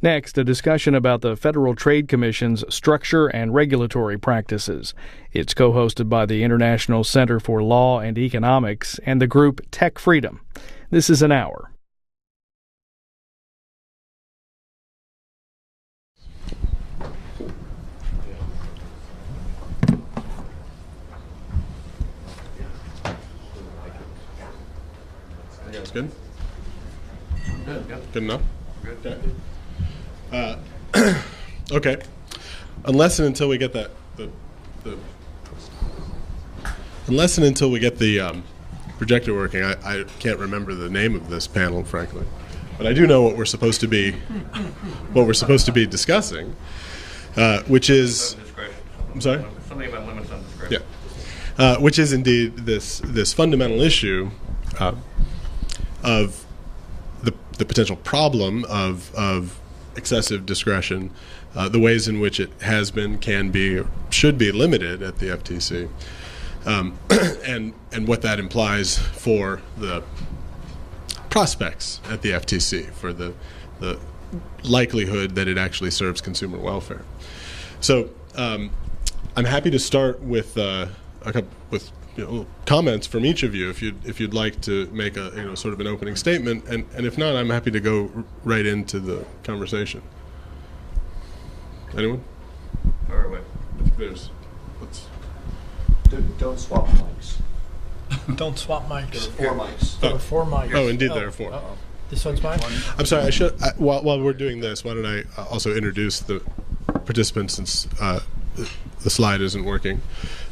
Next, a discussion about the Federal Trade Commission's structure and regulatory practices. It's co-hosted by the International Center for Law and Economics and the group Tech Freedom. This is an hour. You guys good? Good, yep. Good enough? Good. Okay. Unless and until we get the projector working, I can't remember the name of this panel, frankly. But I do know what we're supposed to be discussing, which is I'm sorry? Something about limits on discretion. Yeah. Which is indeed this fundamental issue of the potential problem of excessive discretion, the ways in which it has been, can be, or should be limited at the FTC, and what that implies for the prospects at the FTC, for the likelihood that it actually serves consumer welfare. So I'm happy to start with comments from each of you if you'd like to make a sort of an opening statement, and if not, I'm happy to go right into the conversation. Anyone? Or wait. Don't swap mics. Don't swap mics. There are 4 mics. There are 4 mics. Oh, indeed, there are 4. Uh-oh. This one's mine? I'm sorry. While we're doing this, why don't I also introduce the participants, since the slide isn't working.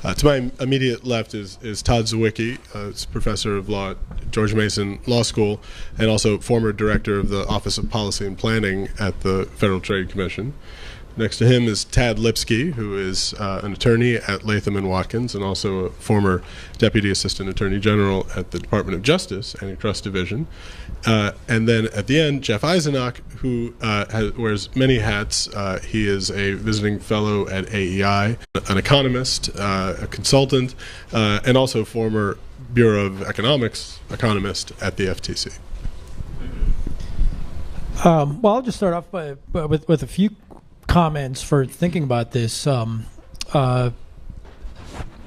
To my immediate left is Todd Zawicki, is professor of law at George Mason Law School, and also former director of the Office of Policy and Planning at the Federal Trade Commission. Next to him is Tad Lipsky, who is an attorney at Latham & Watkins and also a former Deputy Assistant Attorney General at the Department of Justice Antitrust Division. And then at the end, Jeff Eisenach, who wears many hats. He is a visiting fellow at AEI, an economist, a consultant, and also former Bureau of Economics economist at the FTC. Well, I'll just start off with a few comments for thinking about this. The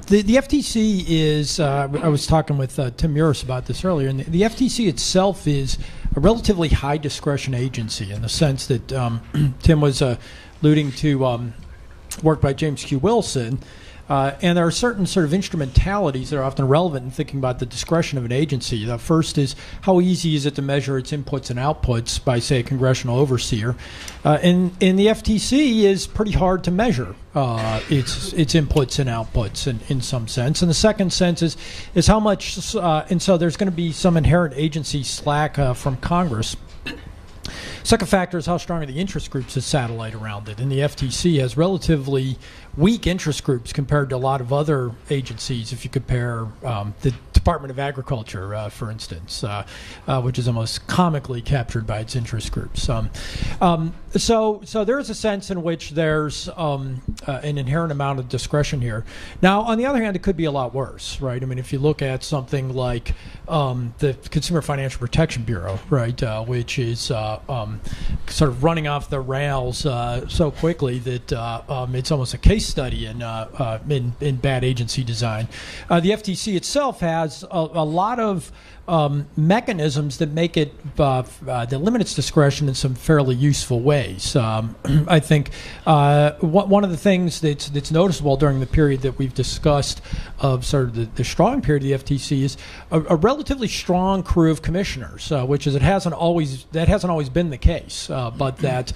FTC is, I was talking with Tim Muris about this earlier, and the FTC itself is a relatively high discretion agency in the sense that Tim was alluding to work by James Q. Wilson. And there are certain sort of instrumentalities that are often relevant in thinking about the discretion of an agency. The first is how easy is it to measure its inputs and outputs by, say, a congressional overseer. And the FTC is pretty hard to measure its inputs and outputs in some sense. And the second sense is how much, and so there's going to be some inherent agency slack from Congress. Second factor is how strong are the interest groups that satellite around it. And the FTC has relatively weak interest groups compared to a lot of other agencies. If you compare the Department of Agriculture, for instance, which is almost comically captured by its interest groups. So there is a sense in which there's an inherent amount of discretion here. Now, on the other hand, it could be a lot worse, right? I mean, if you look at something like the Consumer Financial Protection Bureau, right, which is sort of running off the rails so quickly that it's almost a case study in bad agency design. The FTC itself has a lot of mechanisms that make it that limit its discretion in some fairly useful ways. I think one of the things that's noticeable during the period that we've discussed of sort of the strong period of the FTC is a relatively strong crew of commissioners, which is that hasn't always been the case, but that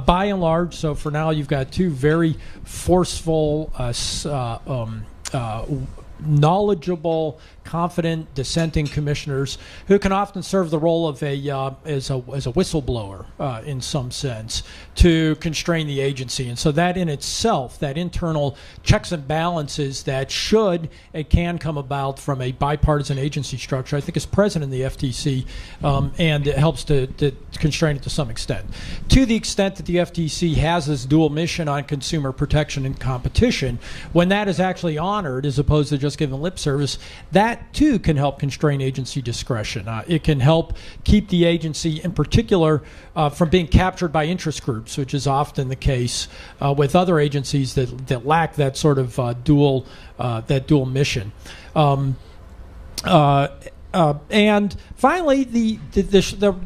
by and large, so for now you've got 2 very forceful, knowledgeable, confident, dissenting commissioners who can often serve the role of as a whistleblower in some sense to constrain the agency. And so that in itself, that internal checks and balances that should and can come about from a bipartisan agency structure, I think is present in the FTC, and it helps to constrain it to some extent. To the extent that the FTC has this dual mission on consumer protection and competition, when that is actually honored as opposed to just giving lip service, that that too can help constrain agency discretion. It can help keep the agency, in particular, from being captured by interest groups, which is often the case with other agencies that lack that sort of dual mission. And finally, the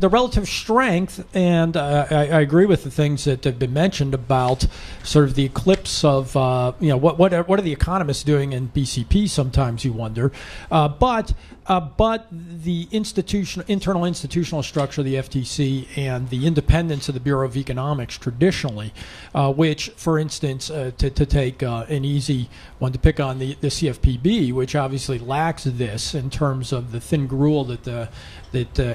relative strength, and I agree with the things that have been mentioned about sort of the eclipse of what are the economists doing in BCP? Sometimes you wonder, but the internal institutional structure of the FTC and the independence of the Bureau of Economics traditionally, which, for instance, to take an easy one to pick on, the CFPB, which obviously lacks this in terms of the thin gruel that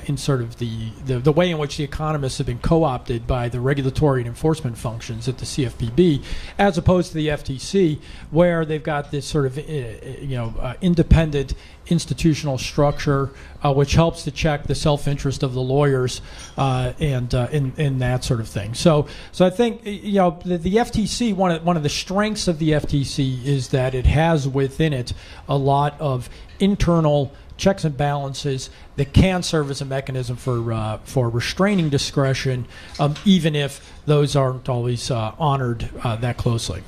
in sort of the way in which the economists have been co-opted by the regulatory and enforcement functions at the CFPB, as opposed to the FTC, where they've got this sort of independent institutional structure, which helps to check the self-interest of the lawyers and that sort of thing. So I think the FTC, one of the strengths of the FTC is that it has within it a lot of internal checks and balances that can serve as a mechanism for restraining discretion, even if those aren't always honored that closely.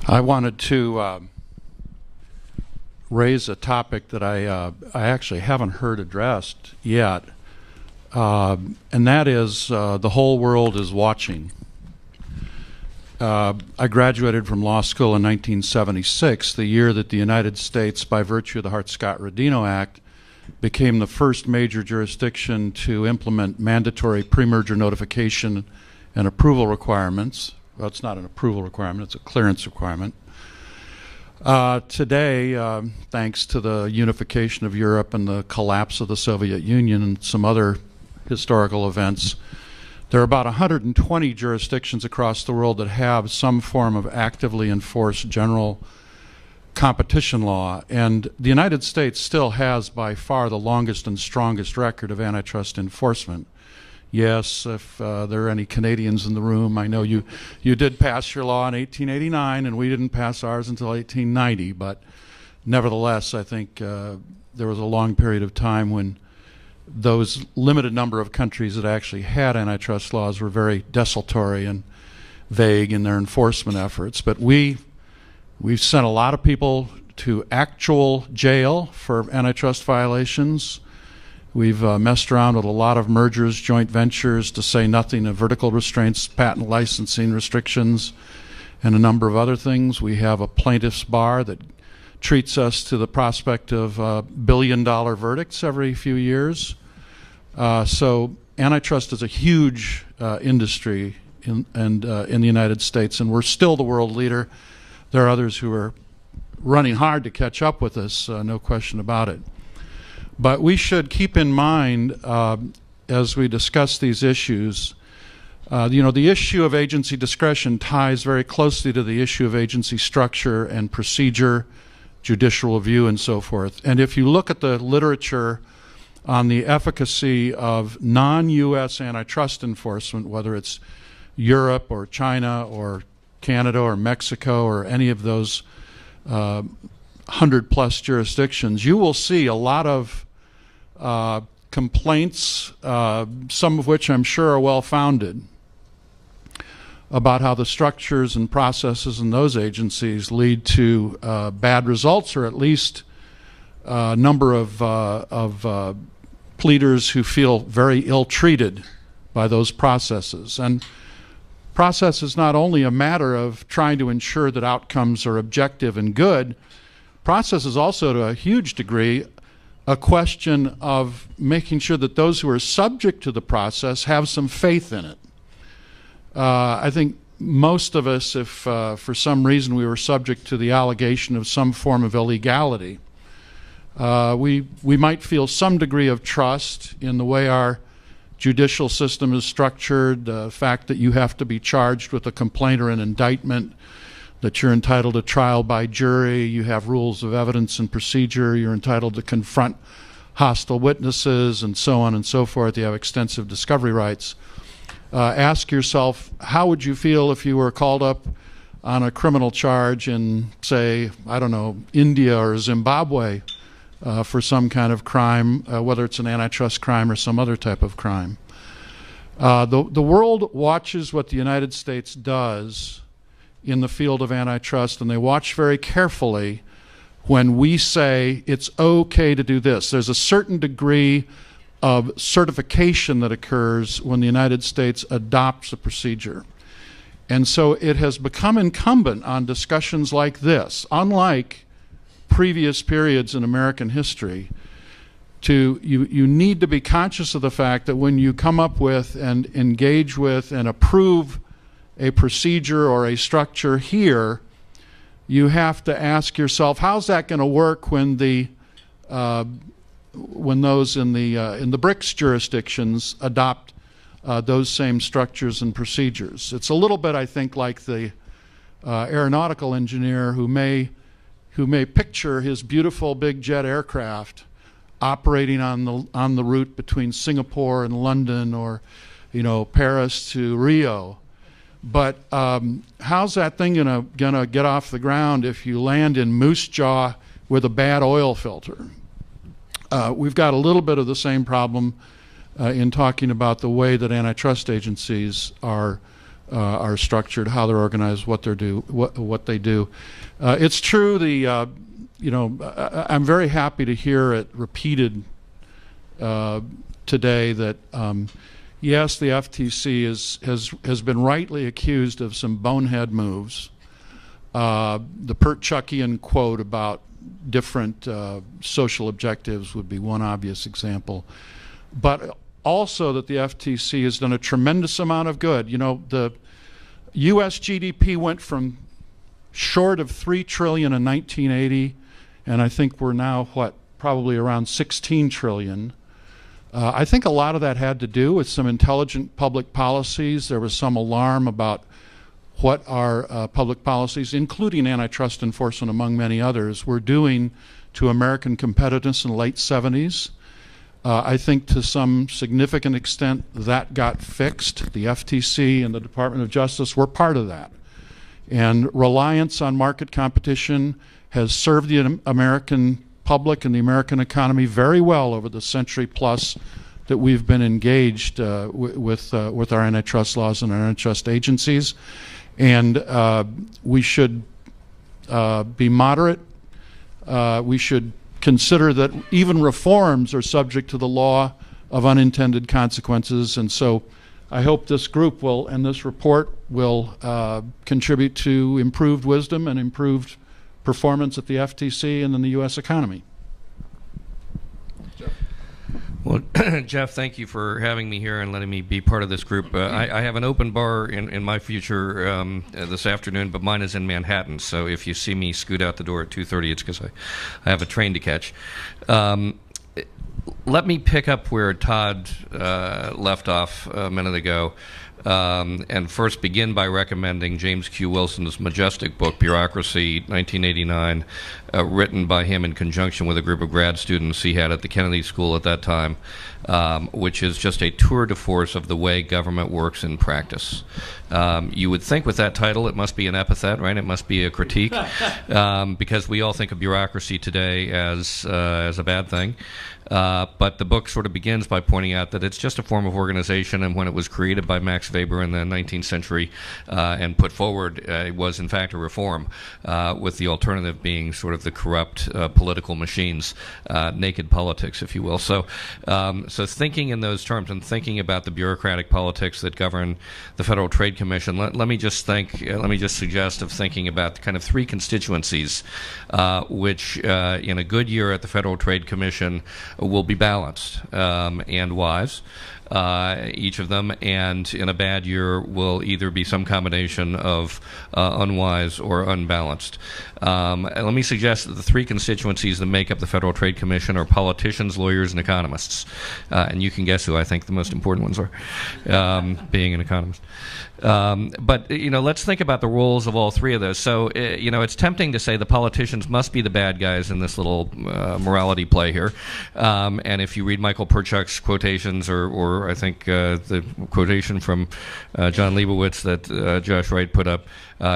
I wanted to raise a topic that I actually haven't heard addressed yet, and that is the whole world is watching. I graduated from law school in 1976, the year that the United States, by virtue of the Hart-Scott-Rodino Act, became the first major jurisdiction to implement mandatory pre-merger notification and approval requirements. Well, it's not an approval requirement, it's a clearance requirement. Today, thanks to the unification of Europe and the collapse of the Soviet Union and some other historical events, there are about 120 jurisdictions across the world that have some form of actively enforced general competition law, and the United States still has by far the longest and strongest record of antitrust enforcement. Yes, if there are any Canadians in the room, I know you did pass your law in 1889, and we didn't pass ours until 1890, but nevertheless, I think there was a long period of time when those limited number of countries that actually had antitrust laws were very desultory and vague in their enforcement efforts. But we've sent a lot of people to actual jail for antitrust violations. We've messed around with a lot of mergers, joint ventures, to say nothing of vertical restraints, patent licensing restrictions, and a number of other things. We have a plaintiff's bar that treats us to the prospect of billion-dollar verdicts every few years. So antitrust is a huge industry in the United States, and we're still the world leader. There are others who are running hard to catch up with us, no question about it. But we should keep in mind, as we discuss these issues, the issue of agency discretion ties very closely to the issue of agency structure and procedure, judicial review, and so forth. And if you look at the literature on the efficacy of non-U.S. antitrust enforcement, whether it's Europe or China or Canada or Mexico or any of those 100-plus jurisdictions, you will see a lot of complaints, some of which I'm sure are well-founded, about how the structures and processes in those agencies lead to bad results, or at least a number of pleaders who feel very ill-treated by those processes. And process is not only a matter of trying to ensure that outcomes are objective and good. Process is also, to a huge degree, a question of making sure that those who are subject to the process have some faith in it. I think most of us, if for some reason we were subject to the allegation of some form of illegality, we might feel some degree of trust in the way our judicial system is structured, the fact that you have to be charged with a complaint or an indictment, that you're entitled to trial by jury, you have rules of evidence and procedure, you're entitled to confront hostile witnesses, and so on and so forth. You have extensive discovery rights. Ask yourself, how would you feel if you were called up on a criminal charge in, say, I don't know, India or Zimbabwe for some kind of crime, whether it's an antitrust crime or some other type of crime. The world watches what the United States does in the field of antitrust, and they watch very carefully when we say it's okay to do this. There's a certain degree of certification that occurs when the United States adopts a procedure. And so it has become incumbent on discussions like this, unlike previous periods in American history, you need to be conscious of the fact that when you come up with and engage with and approve a procedure or a structure here, you have to ask yourself, how's that going to work when those in the BRICS jurisdictions adopt those same structures and procedures? It's a little bit, I think, like the aeronautical engineer who may picture his beautiful big jet aircraft operating on the route between Singapore and London, or Paris to Rio. But how's that thing gonna get off the ground if you land in Moose Jaw with a bad oil filter? We've got a little bit of the same problem in talking about the way that antitrust agencies are structured, how they're organized, what they do. It's true. I'm very happy to hear it repeated today that yes, the FTC has been rightly accused of some bonehead moves. The Pertchuckian quote about different social objectives would be one obvious example, but also that the FTC has done a tremendous amount of good. The U.S. GDP went from short of $3 trillion in 1980, and I think we're now, probably around $16 trillion. I think a lot of that had to do with some intelligent public policies. There was some alarm about what our public policies, including antitrust enforcement among many others, were doing to American competitiveness in the late 70s. I think to some significant extent that got fixed. The FTC and the Department of Justice were part of that. And reliance on market competition has served the American public and the American economy very well over the century plus that we've been engaged with our antitrust laws and our antitrust agencies. And we should be moderate. We should consider that even reforms are subject to the law of unintended consequences. And so I hope this group and this report will contribute to improved wisdom and improved performance at the FTC and in the U.S. economy. Well, Jeff, thank you for having me here and letting me be part of this group. I have an open bar in my future this afternoon, but mine is in Manhattan. So if you see me scoot out the door at 2:30, it's because I have a train to catch. Let me pick up where Todd left off a minute ago. And first begin by recommending James Q. Wilson's majestic book, Bureaucracy, 1989, written by him in conjunction with a group of grad students he had at the Kennedy School at that time, which is just a tour de force of the way government works in practice. You would think with that title it must be an epithet, right? It must be a critique, because we all think of bureaucracy today as a bad thing. But the book sort of begins by pointing out that it's just a form of organization, and when it was created by Max Weber in the 19th century and put forward, it was in fact a reform, with the alternative being sort of the corrupt political machines, naked politics, if you will. So thinking in those terms and thinking about the bureaucratic politics that govern the Federal Trade Commission, let me just suggest of thinking about kind of three constituencies, which in a good year at the Federal Trade Commission will be balanced and wise, each of them, and in a bad year will either be some combination of unwise or unbalanced. Let me suggest that the three constituencies that make up the Federal Trade Commission are politicians, lawyers, and economists. And you can guess who I think the most important ones are, being an economist. But let's think about the roles of all three of those. So it's tempting to say the politicians must be the bad guys in this little morality play here, And if you read Michael Perchuk's quotations, or I think the quotation from John Leibowitz that Josh Wright put up,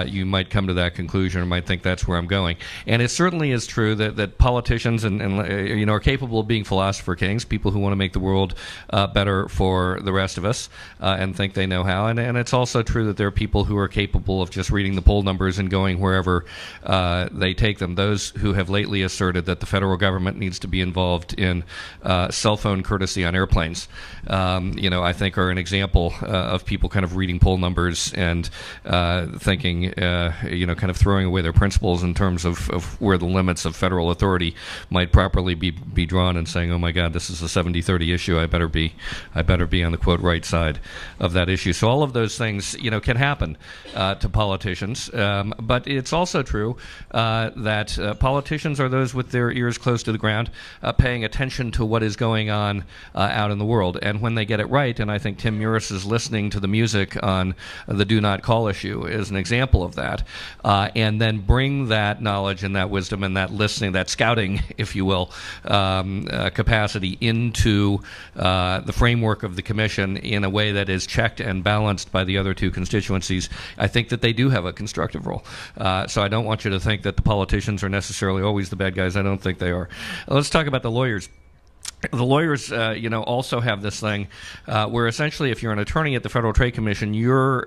you might come to that conclusion or might think that's where I'm going. And it certainly is true that politicians and are capable of being philosopher kings, people who want to make the world better for the rest of us and think they know how. And it's also true that there are people who are capable of just reading the poll numbers and going wherever they take them. Those who have lately asserted that the federal government needs to be involved in cell phone courtesy on airplanes, I think are an example of people kind of reading poll numbers and thinking, kind of throwing away their principles in terms of where the limits of federal authority might properly be drawn, and saying, oh my God, this is a 70-30 issue. I better be on the quote right side of that issue. So all of those things, can happen to politicians. But it's also true that politicians are those with their ears close to the ground, paying attention to what is going on out in the world. And when they get it right, and I think Tim Muris is listening to the music on the do not call issue is an example of that, and then bring that knowledge and that wisdom and that listening, that scouting, if you will, capacity into the framework of the commission in a way that is checked and balanced by the other two constituencies. I think that they do have a constructive role. So I don't want you to think that the politicians are necessarily always the bad guys. I don't think they are. Let's talk about the lawyers. The lawyers, also have this thing where essentially if you're an attorney at the Federal Trade Commission, your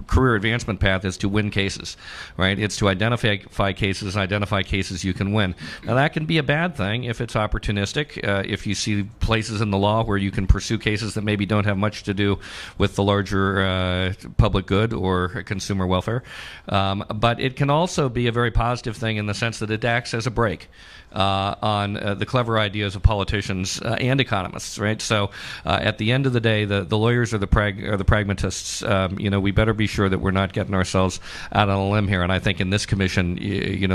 career advancement path is to win cases, right? It's to identify cases and identify cases you can win. Now, that can be a bad thing if it's opportunistic, if you see places in the law where you can pursue cases that maybe don't have much to do with the larger public good or consumer welfare. But it can also be a very positive thing in the sense that it acts as a brake on the clever ideas of politicians and economists, right? So at the end of the day, the lawyers are the pragmatists. We better be sure that we're not getting ourselves out on a limb here. And I think in this commission,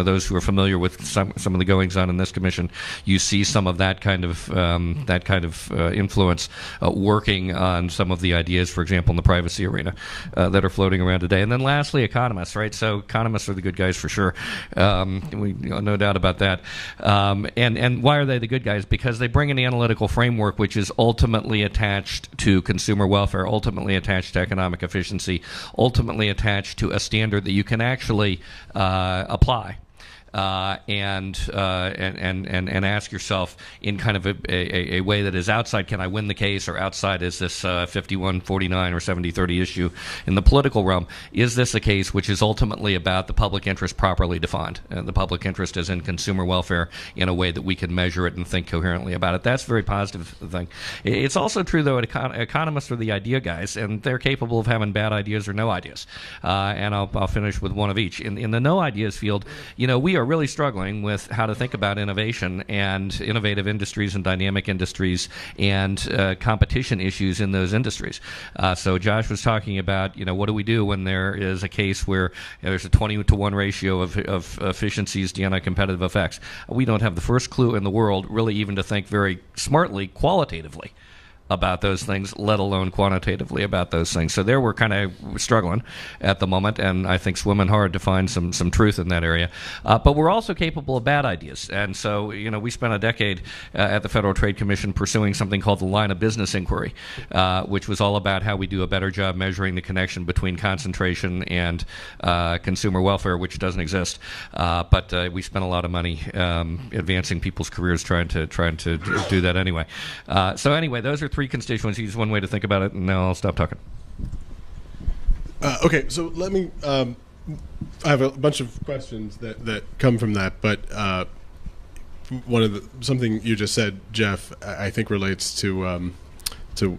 those who are familiar with some of the goings on in this commission, you see some of that kind of influence working on some of the ideas, for example, in the privacy arena that are floating around today. And then lastly, economists, right? So economists are the good guys for sure. No doubt about that. And why are they the good guys? Because they bring an analytical framework which is ultimately attached to consumer welfare, ultimately attached to economic efficiency, ultimately attached to a standard that you can actually apply. And ask yourself in kind of a way that is outside, can I win the case, or outside is this 51-49 or 70-30 issue in the political realm? Is this a case which is ultimately about the public interest properly defined? The public interest is in consumer welfare in a way that we can measure it and think coherently about it. That's a very positive thing. It's also true, though, that economists are the idea guys, and they're capable of having bad ideas or no ideas. And I'll finish with one of each. In the no ideas field, we are really struggling with how to think about innovation and innovative industries and dynamic industries and competition issues in those industries. So Josh was talking about, what do we do when there is a case where there's a 20-to-1 ratio of efficiencies to anti-competitive effects? We don't have the first clue in the world, really, even to think very smartly, qualitatively about those things, let alone quantitatively about those things. So there we're kind of struggling at the moment, and I think swimming hard to find some truth in that area. But we're also capable of bad ideas. And so, we spent a decade at the Federal Trade Commission pursuing something called the line of business inquiry, which was all about how we do a better job measuring the connection between concentration and consumer welfare, which doesn't exist. But we spent a lot of money advancing people's careers trying to do that anyway. So anyway, those are three constituencies, one way to think about it, and now I'll stop talking. Okay, so let me, I have a bunch of questions that come from that, but something you just said, Jeff, I think relates to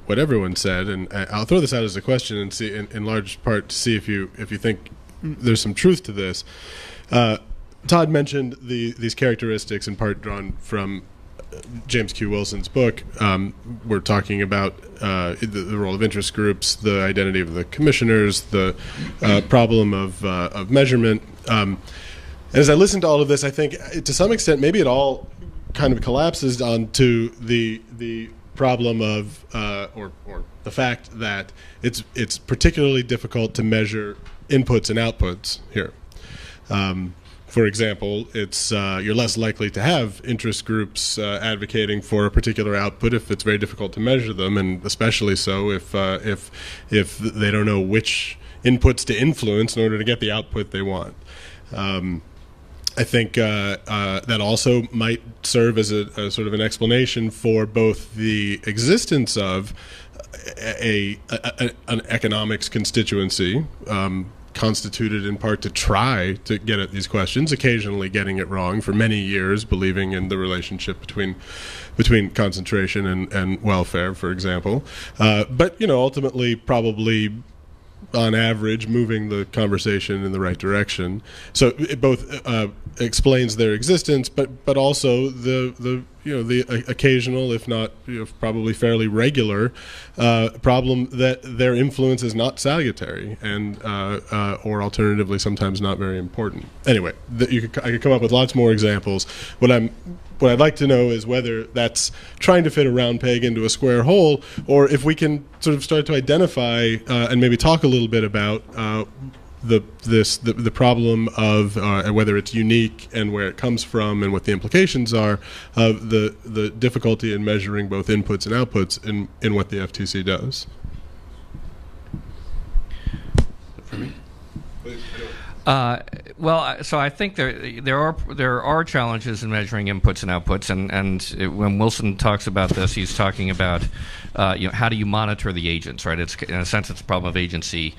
what everyone said, and I'll throw this out as a question and see, in large part, to see if you think there's some truth to this. Todd mentioned these characteristics in part drawn from James Q. Wilson's book. We're talking about the role of interest groups, the identity of the commissioners, the problem of measurement. As I listen to all of this, I think to some extent maybe it all kind of collapses onto the problem of or the fact that it's particularly difficult to measure inputs and outputs here. For example, it's you're less likely to have interest groups advocating for a particular output if it's very difficult to measure them, and especially so if they don't know which inputs to influence in order to get the output they want. I think that also might serve as a sort of an explanation for both the existence of an economics constituency, constituted in part to try to get at these questions, occasionally getting it wrong for many years, believing in the relationship between concentration and welfare, for example. But ultimately, probably on average, moving the conversation in the right direction. So it both explains their existence, but also the occasional, if not probably fairly regular, problem that their influence is not salutary and or alternatively sometimes not very important. Anyway, I could come up with lots more examples. What I'd like to know is whether that's trying to fit a round peg into a square hole, or if we can sort of start to identify and maybe talk a little bit about the problem of whether it's unique and where it comes from and what the implications are of the difficulty in measuring both inputs and outputs in what the FTC does. So I think there are challenges in measuring inputs and outputs, and when Wilson talks about this, he's talking about how do you monitor the agents, right? It's in a sense it's a problem of agency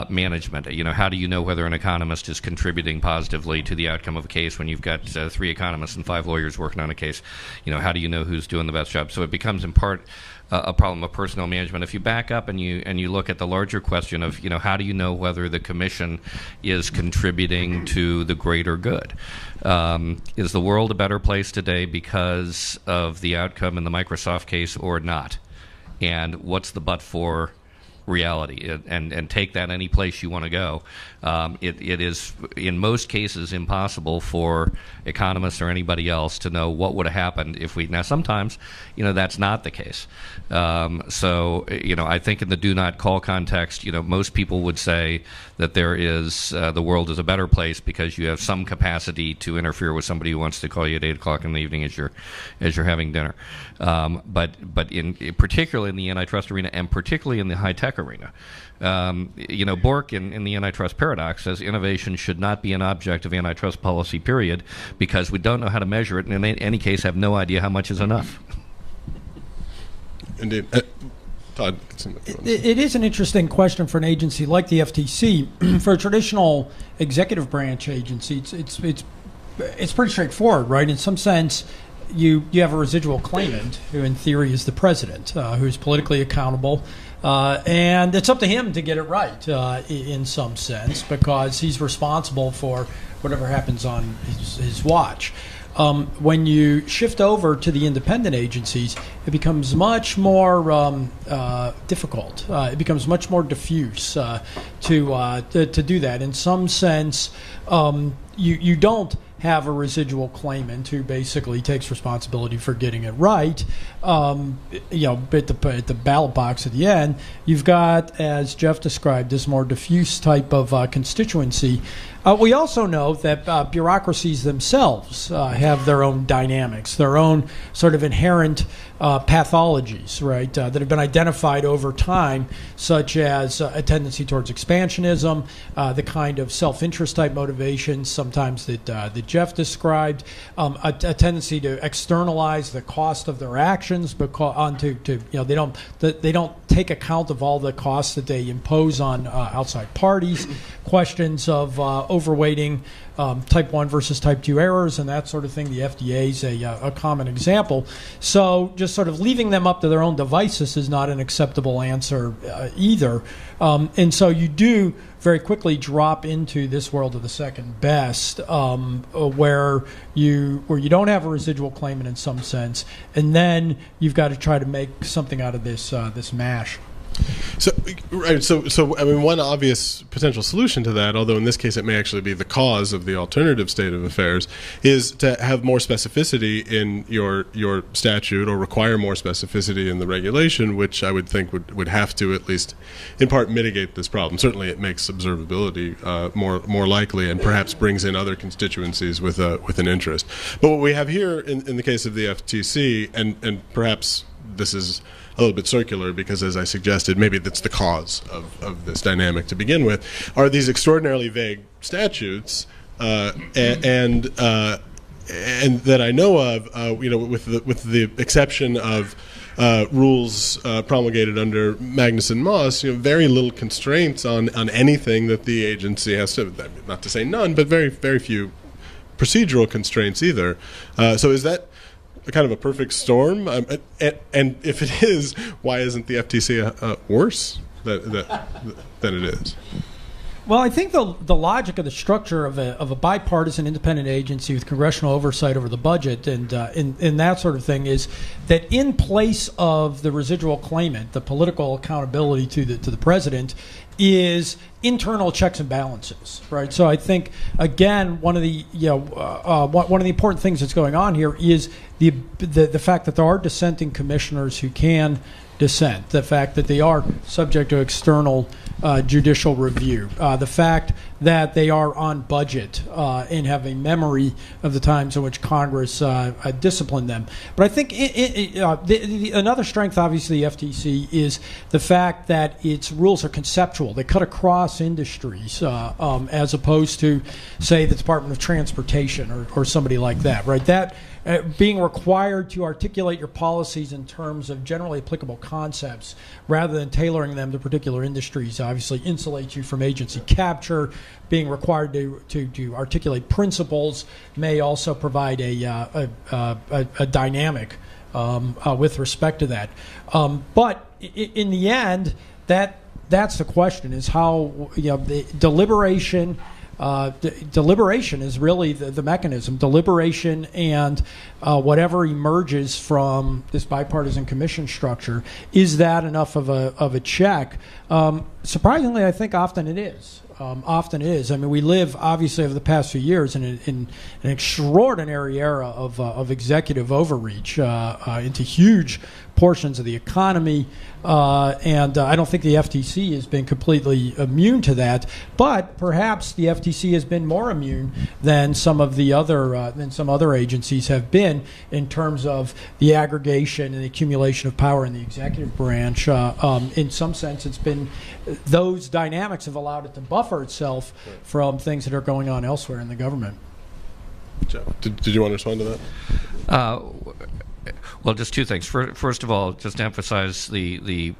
management. How do you know whether an economist is contributing positively to the outcome of a case when you've got 3 economists and 5 lawyers working on a case? How do you know who's doing the best job? So it becomes in part a problem of personnel management. If you back up and you look at the larger question of how do you know whether the commission is contributing to the greater good? Is the world a better place today because of the outcome in the Microsoft case or not? And what's the but for reality? And take that any place you want to go. It is in most cases impossible for economists or anybody else to know what would have happened if we. Now sometimes that's not the case. So I think in the do not call context, most people would say that there is the world is a better place because you have some capacity to interfere with somebody who wants to call you at 8 o'clock in the evening as you're having dinner. But particularly in the antitrust arena and particularly in the high tech arena. Bork in the antitrust paradox says innovation should not be an object of antitrust policy, period, because we don't know how to measure it and in any case have no idea how much is enough. Indeed. Todd, it is an interesting question for an agency like the FTC. For a traditional executive branch agency, it's pretty straightforward, right? In some sense, you have a residual claimant who, in theory, is the president, who's politically accountable, and it's up to him to get it right in some sense because he's responsible for whatever happens on his watch. When you shift over to the independent agencies, it becomes much more difficult. It becomes much more diffuse to do that. In some sense, you don't have a residual claimant who basically takes responsibility for getting it right. At the ballot box at the end, you've got, as Jeff described, this more diffuse type of constituency. We also know that bureaucracies themselves have their own dynamics, their own sort of inherent pathologies, right, that have been identified over time, such as a tendency towards expansionism, the kind of self-interest type motivations sometimes that Jeff described, a tendency to externalize the cost of their actions because they don't take account of all the costs that they impose on outside parties, questions of overweighting type 1 versus type 2 errors and that sort of thing. The FDA is a common example. So just sort of leaving them up to their own devices is not an acceptable answer either. And so you do very quickly drop into this world of the second best, where you don't have a residual claimant in some sense, and then you've got to try to make something out of this mash. So, right. So, I mean, one obvious potential solution to that, although in this case it may actually be the cause of the alternative state of affairs, is to have more specificity in your statute, or require more specificity in the regulation, which I would think would have to, at least in part, mitigate this problem. Certainly, it makes observability more likely, and perhaps brings in other constituencies with an interest. But what we have here in the case of the FTC, and perhaps this is a little bit circular, because as I suggested, maybe that's the cause of this dynamic to begin with, are these extraordinarily vague statutes, and that I know of, with the exception of rules promulgated under Magnuson-Moss, very little constraints on anything that the agency has to, not to say none, but very, very few procedural constraints either. So is that kind of a perfect storm? And if it is, why isn't the FTC worse than it is? Well, I think the logic of the structure of a bipartisan independent agency with congressional oversight over the budget and that sort of thing is that in place of the residual claimant, the political accountability to the president, is internal checks and balances, right? So I think again one of the important things that's going on here is the fact that there are dissenting commissioners who can dissent, the fact that they are subject to external judicial review, the fact that they are on budget and have a memory of the times in which Congress disciplined them. But I think another strength, obviously, the FTC is the fact that its rules are conceptual. They cut across industries as opposed to, say, the Department of Transportation or somebody like that, right? That being required to articulate your policies in terms of generally applicable concepts rather than tailoring them to particular industries obviously insulates you from agency capture. Being required to articulate principles may also provide a dynamic with respect to that. But in the end, that's the question: is how the deliberation. Deliberation is really the mechanism. Deliberation and whatever emerges from this bipartisan commission structure, is that enough of a check? Surprisingly, I think often it is. Often it is. I mean, we live, obviously, over the past few years in an extraordinary era of executive overreach into huge portions of the economy, and I don't think the FTC has been completely immune to that. But perhaps the FTC has been more immune than some of the other agencies have been in terms of the aggregation and the accumulation of power in the executive branch. In some sense, it's been those dynamics have allowed it to buffer itself from things that are going on elsewhere in the government. Jeff, did you want to respond to that? Well, just two things. First of all, just to emphasize the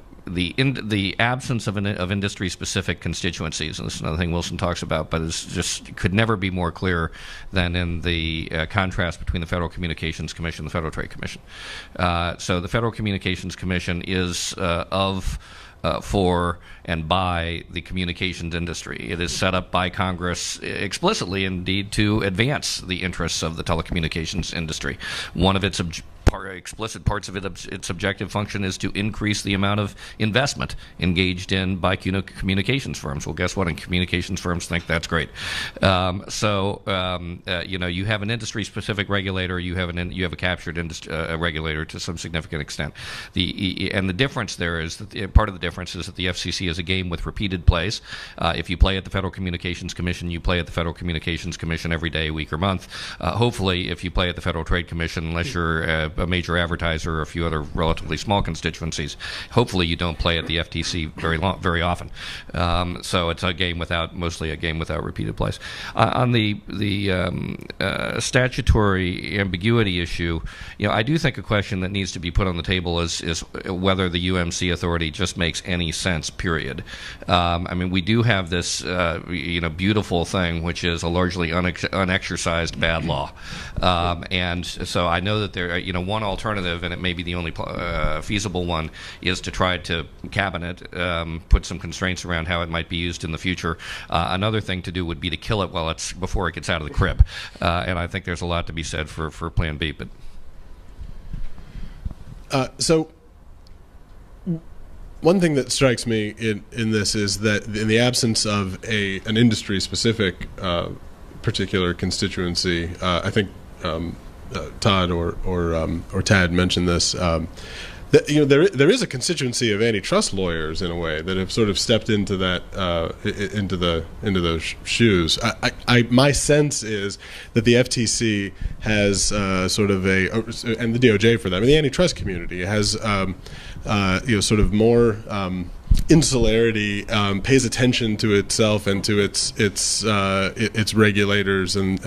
absence of industry-specific constituencies, and this is another thing Wilson talks about, but is just could never be more clear than in the contrast between the Federal Communications Commission and the Federal Trade Commission. So the Federal Communications Commission is for and by the communications industry. It is set up by Congress explicitly, indeed, to advance the interests of the telecommunications industry. One of its explicit parts of its objective function is to increase the amount of investment engaged in by communications firms. Well, guess what? And communications firms think that's great. You have an industry-specific regulator. You have a captured regulator to some significant extent. And the difference there is that part of the difference is that the FCC is a game with repeated plays. If you play at the Federal Communications Commission, you play at the Federal Communications Commission every day, week, or month. Hopefully, if you play at the Federal Trade Commission, unless you're a major advertiser or a few other relatively small constituencies, hopefully you don't play at the FTC very often. So it's mostly a game without repeated plays. On the statutory ambiguity issue, I do think a question that needs to be put on the table is whether the UMC authority just makes any sense. Period. I mean, we do have this beautiful thing, which is a largely unexercised bad law, and so I know that there, one alternative, and it may be the only feasible one, is to try to cabinet, put some constraints around how it might be used in the future. Another thing to do would be to kill it before it gets out of the crib, and I think there's a lot to be said for Plan B. But so one thing that strikes me in this is that in the absence of an industry-specific particular constituency, I think Todd or Tad mentioned this. That, there is a constituency of antitrust lawyers in a way that have sort of stepped into that into those shoes. My sense is that the FTC has sort of and the DOJ for that, and the antitrust community has sort of more insularity, pays attention to itself and to its regulators and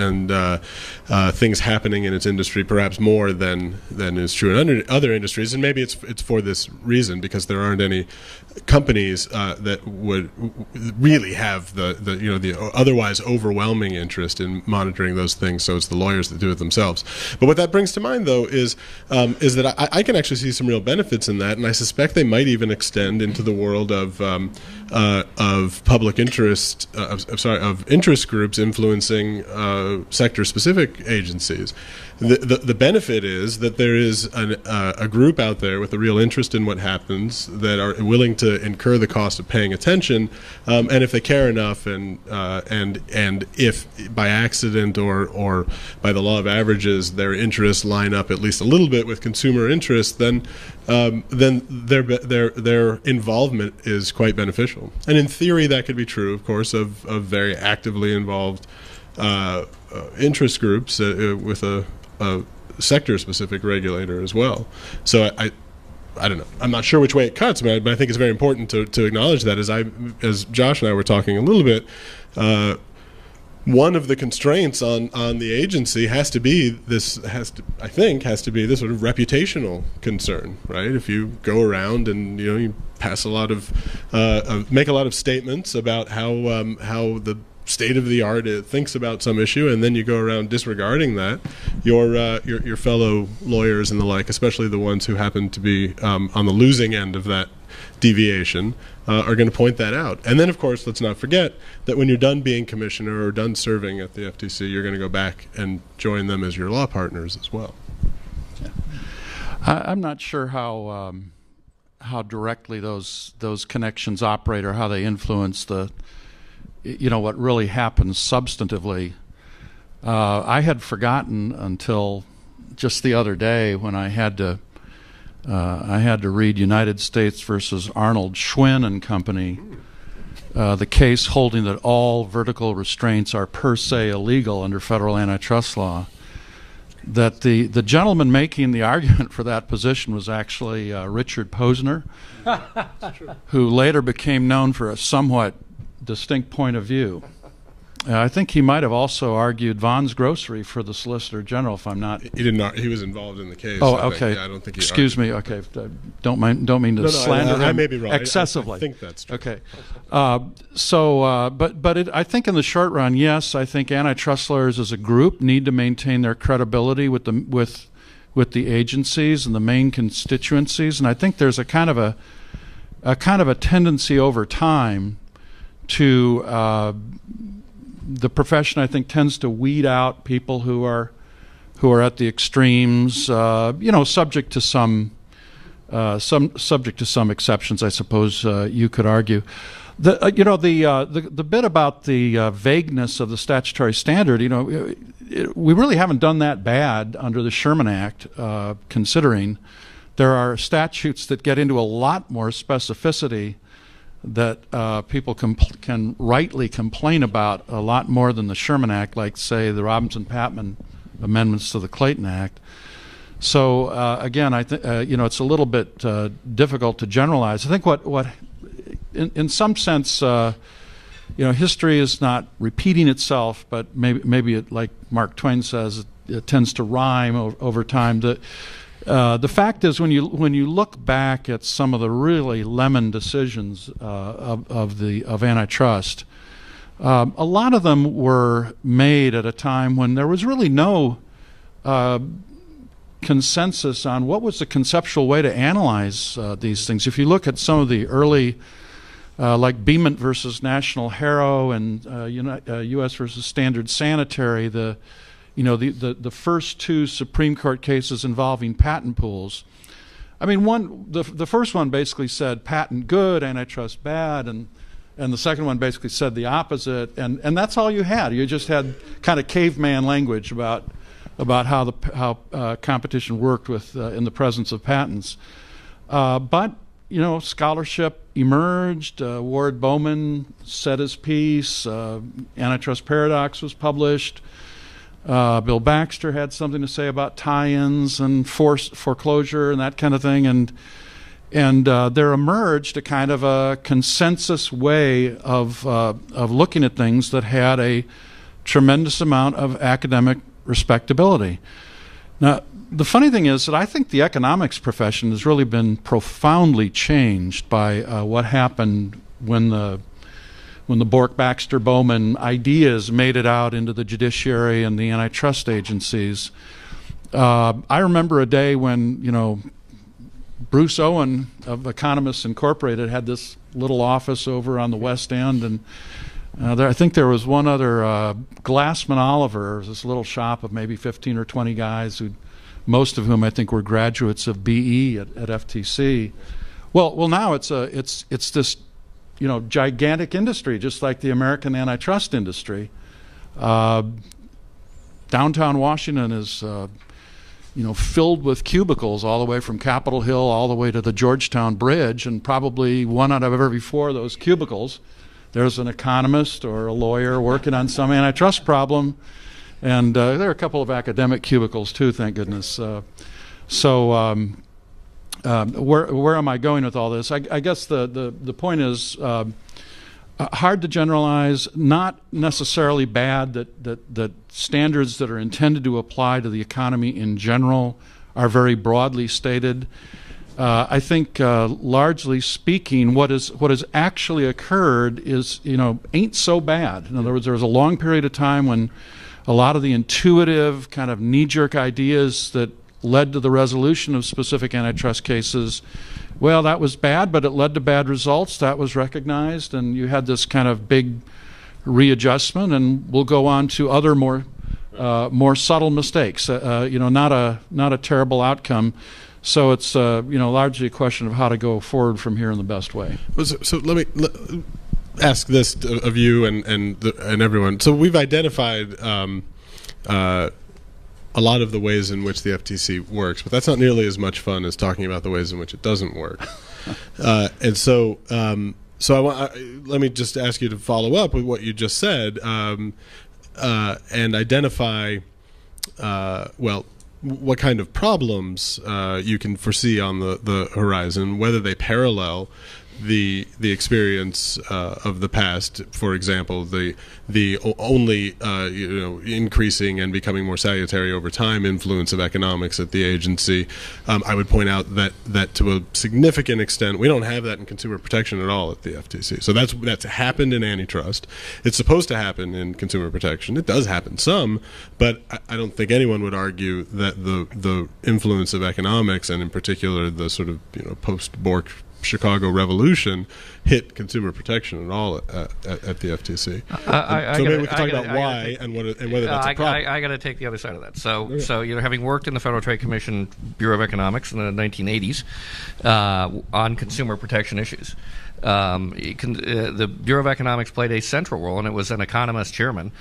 things happening in its industry, perhaps more than is true in other industries. And maybe it's for this reason, because there aren't any companies that would really have the otherwise overwhelming interest in monitoring those things. So it's the lawyers that do it themselves. But what that brings to mind, though, is that I can actually see some real benefits in that, and I suspect they might even extend into the world of public interest, of interest groups influencing sector-specific agencies. The benefit is that there is a group out there with a real interest in what happens, that are willing to incur the cost of paying attention, and if they care enough, and if by accident or by the law of averages their interests line up at least a little bit with consumer interest, then their involvement is quite beneficial. And in theory, that could be true, of course, of very actively involved interest groups with a sector-specific regulator as well. So I don't know. I'm not sure which way it cuts, but I think it's very important to acknowledge that. As Josh and I were talking a little bit, one of the constraints on the agency has to be this sort of reputational concern, right? If you go around and you pass a lot of make a lot of statements about how the state of the art thinks about some issue, and then you go around disregarding that, your fellow lawyers and the like, especially the ones who happen to be on the losing end of that deviation, are going to point that out. And then, of course, let's not forget that when you're done being commissioner or done serving at the FTC, you're going to go back and join them as your law partners as well. I'm not sure how directly those connections operate, or how they influence what really happens substantively. I had forgotten until just the other day, when I had to read United States versus Arnold Schwinn and Company, the case holding that all vertical restraints are per se illegal under federal antitrust law, that the gentleman making the argument for that position was actually Richard Posner, who later became known for a somewhat distinct point of view. I think he might have also argued Vaughn's Grocery for the Solicitor General, if I'm not. He did not. He was involved in the case. Oh, okay. Yeah, I don't think he. Excuse me. Okay, don't mean to slander him. I may be wrong. Excessively. I think that's true. Okay. I think in the short run, yes, I think antitrust lawyers as a group need to maintain their credibility with the agencies and the main constituencies, and I think there's a kind of a tendency over time to the profession, I think, tends to weed out people who are at the extremes, subject to some exceptions, I suppose you could argue. The bit about the vagueness of the statutory standard, we really haven't done that bad under the Sherman Act, considering there are statutes that get into a lot more specificity that people can rightly complain about a lot more than the Sherman Act, like, say, the Robinson-Patman amendments to the Clayton Act. So again, I think it's a little bit difficult to generalize. I think what in some sense, history is not repeating itself, but maybe it, like Mark Twain says, it tends to rhyme over time. The fact is, when you look back at some of the really lemon decisions of antitrust, a lot of them were made at a time when there was really no consensus on what was the conceptual way to analyze these things. If you look at some of the early, like Beeman versus National Harrow and U.S. versus Standard Sanitary, the first two Supreme Court cases involving patent pools, I mean, the first one basically said patent good, antitrust bad, and the second one basically said the opposite, and that's all you had. You just had kind of caveman language about how competition worked with in the presence of patents. But scholarship emerged. Ward Bowman said his piece. Antitrust Paradox was published. Bill Baxter had something to say about tie-ins and forced foreclosure and that kind of thing, and there emerged a kind of a consensus way of looking at things that had a tremendous amount of academic respectability. Now, the funny thing is that I think the economics profession has really been profoundly changed by what happened when the Bork-Baxter-Bowman ideas made it out into the judiciary and the antitrust agencies. I remember a day when, Bruce Owen of Economists Incorporated had this little office over on the West End, and I think there was one other, Glassman Oliver, this little shop of maybe 15 or 20 guys, most of whom I think were graduates of BE at FTC. Well, now it's this gigantic industry, just like the American antitrust industry. Downtown Washington is, filled with cubicles all the way from Capitol Hill all the way to the Georgetown Bridge, and probably one out of every four of those cubicles, there's an economist or a lawyer working on some antitrust problem, and there are a couple of academic cubicles too, thank goodness. Where am I going with all this? I guess the point is hard to generalize, not necessarily bad that standards that are intended to apply to the economy in general are very broadly stated. I think largely speaking, what has actually occurred is, ain't so bad. In other words, there was a long period of time when a lot of the intuitive kind of knee-jerk ideas that led to the resolution of specific antitrust cases, well, that was bad, but it led to bad results. That was recognized, and you had this kind of big readjustment, and we'll go on to other more subtle mistakes. Not a terrible outcome. So it's largely a question of how to go forward from here in the best way. So let me ask this of you and everyone. So we've identified a lot of the ways in which the FTC works, but that's not nearly as much fun as talking about the ways in which it doesn't work. And so let me just ask you to follow up with what you just said and identify, what kind of problems you can foresee on the horizon, whether they parallel the experience of the past. For example, the only increasing and becoming more salutary over time influence of economics at the agency. I would point out that to a significant extent we don't have that in consumer protection at all at the FTC. So that's happened in antitrust. It's supposed to happen in consumer protection. It does happen some, but I don't think anyone would argue that the influence of economics, and in particular the sort of post-Bork Chicago Revolution, hit consumer protection at all at the FTC. So maybe we can talk about why and whether that's a problem. I got to take the other side of that. So having worked in the Federal Trade Commission Bureau of Economics in the 1980s on consumer protection issues, the Bureau of Economics played a central role, and it was an economist chairman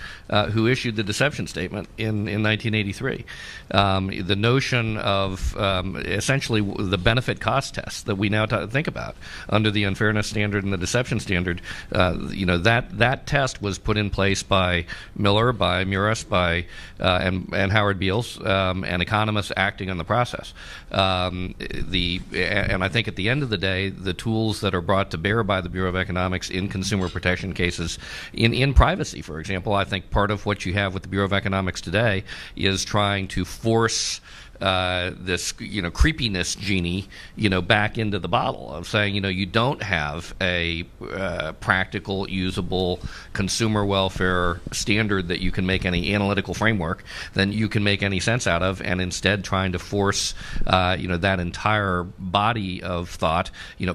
who issued the deception statement in 1983. The notion of essentially the benefit cost test that we now think about under the unfairness standard and the deception standard, that test was put in place by Miller, by Muris, and Howard Beals, and economists acting on the process. And I think at the end of the day, the tools that are brought to bear by the Bureau of Economics in consumer protection cases, in privacy, for example, I think part of what you have with the Bureau of Economics today is trying to force this creepiness genie back into the bottle of saying you don't have a practical, usable consumer welfare standard that you can make any analytical framework then you can make any sense out of, and instead trying to force that entire body of thought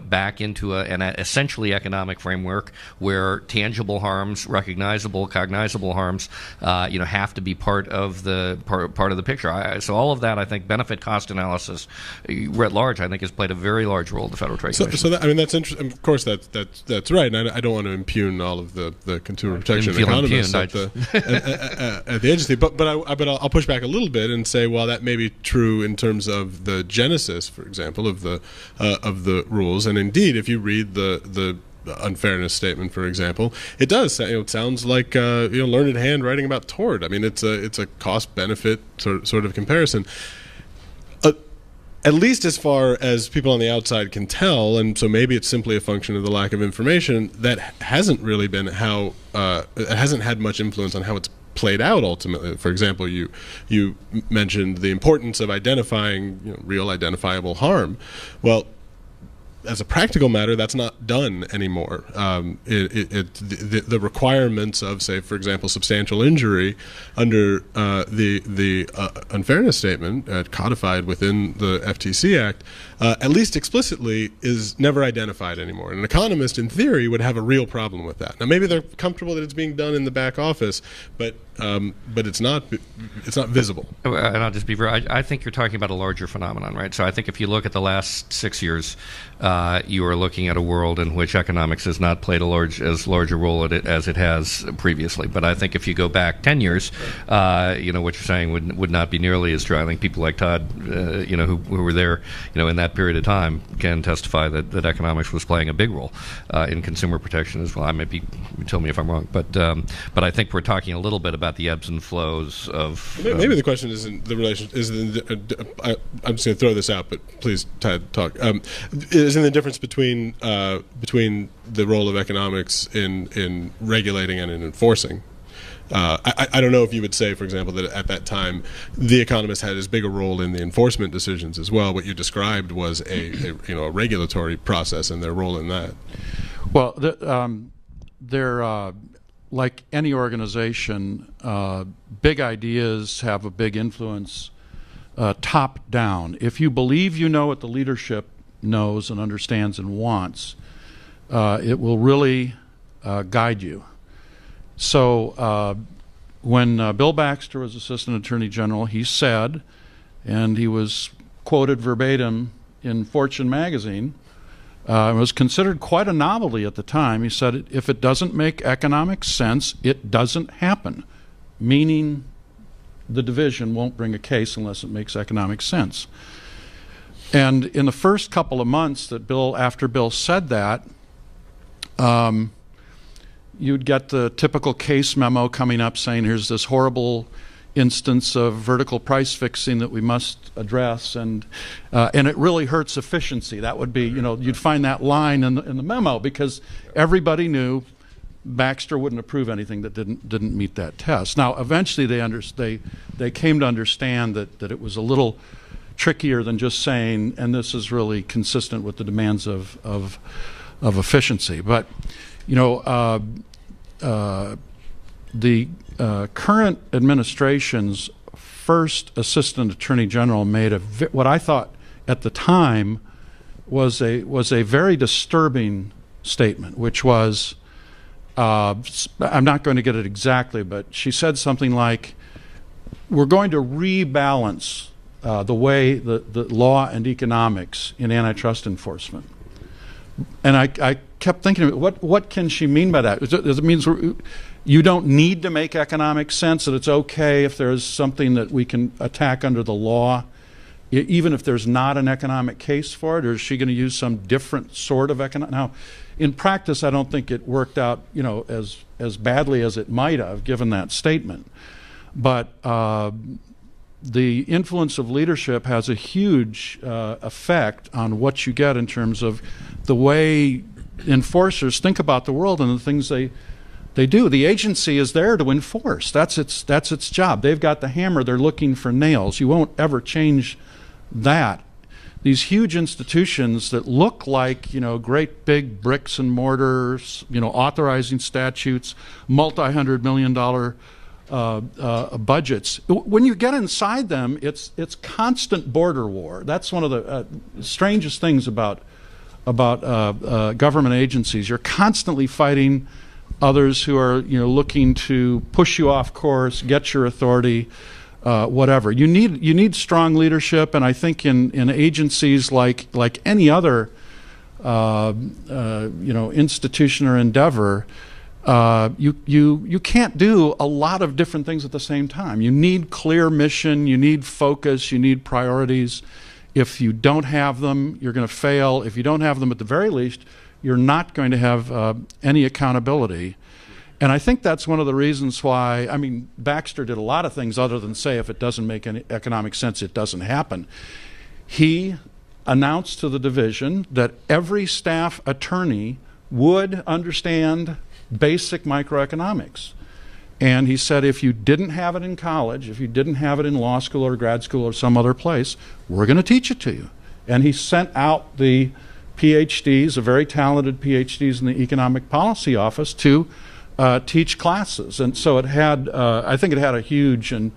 back into an essentially economic framework where tangible harms, recognizable, cognizable harms have to be part of the picture. So all of that I think think benefit cost analysis, writ large, I think has played a very large role in the Federal Trade Commission. So that, I mean, that's interesting. Of course, that's right. And I don't want to impugn all of the consumer protection economists at the agency. But I'll push back a little bit and say, well, that may be true in terms of the genesis, for example, of the rules. And indeed, if you read the unfairness statement, for example, it does. It sounds like learned hand writing about tort. I mean, it's a cost benefit sort of comparison. At least as far as people on the outside can tell, and so maybe it's simply a function of the lack of information, that hasn't really been how it hasn't had much influence on how it's played out ultimately. For example, you mentioned the importance of identifying real identifiable harm. Well, as a practical matter, that's not done anymore. The requirements of, say, for example, substantial injury under the unfairness statement codified within the FTC Act, at least explicitly, is never identified anymore. And an economist, in theory, would have a real problem with that. Now, maybe they're comfortable that it's being done in the back office, but it's not visible. And I'll just be very. I think you're talking about a larger phenomenon, right? So I think if you look at the last 6 years, you are looking at a world in which economics has not played as large a role as it has previously. But I think if you go back 10 years, what you're saying would not be nearly as true. I think people like Todd, who were there, in that period of time, can testify that economics was playing a big role in consumer protection as well. You tell me if I'm wrong, but I think we're talking a little bit about the ebbs and flows of. Maybe the question isn't the relation. I'm just going to throw this out, but please, Todd, talk. Isn't the difference between the role of economics in regulating and in enforcing? I don't know if you would say, for example, that at that time the economists had as big a role in the enforcement decisions as well. What you described was a regulatory process and their role in that. Well, they're like any organization, big ideas have a big influence top down. If you believe you know what the leadership knows and understands and wants, it will really guide you. So when Bill Baxter was Assistant Attorney General, he said, and he was quoted verbatim in Fortune magazine, it was considered quite a novelty at the time. He said, if it doesn't make economic sense, it doesn't happen, meaning the division won't bring a case unless it makes economic sense. And in the first couple of months after Bill said that, you'd get the typical case memo coming up saying, here's this horrible instance of vertical price fixing that we must address, and it really hurts efficiency. That would be, you'd find that line in the memo, because everybody knew Baxter wouldn't approve anything that didn't meet that test. Now, eventually they came to understand that it was a little trickier than just saying, and this is really consistent with the demands of efficiency. But the current administration's first Assistant Attorney General made what I thought at the time was a very disturbing statement, which was, I'm not going to get it exactly, but she said something like, we're going to rebalance the way the law and economics in antitrust enforcement. And I kept thinking, what can she mean by that? Does it mean you don't need to make economic sense, that it's okay if there's something that we can attack under the law, even if there's not an economic case for it? Or is she going to use some different sort of economic? Now, in practice, I don't think it worked out, as badly as it might have, given that statement. But the influence of leadership has a huge effect on what you get in terms of the way enforcers think about the world and the things they do. The agency is there to enforce. That's its job. They've got the hammer. They're looking for nails. You won't ever change that. These huge institutions that look like, great big bricks and mortars, authorizing statutes, multi-$100 million budgets. When you get inside them, it's constant border war. That's one of the strangest things about government agencies. You're constantly fighting others who are looking to push you off course, get your authority. whatever. You need strong leadership, and I think in agencies like any other institution or endeavor, you can't do a lot of different things at the same time. You need clear mission, you need focus, you need priorities. If you don't have them, you're going to fail. If you don't have them, at the very least, you're not going to have any accountability. And I think that's one of the reasons why, I mean, Baxter did a lot of things other than say if it doesn't make any economic sense, it doesn't happen. He announced to the division that every staff attorney would understand basic microeconomics. And he said if you didn't have it in college, if you didn't have it in law school or grad school or some other place, we're going to teach it to you. And he sent out the PhDs, the very talented PhDs in the Economic Policy Office to teach classes. And so it had, I think it had a huge and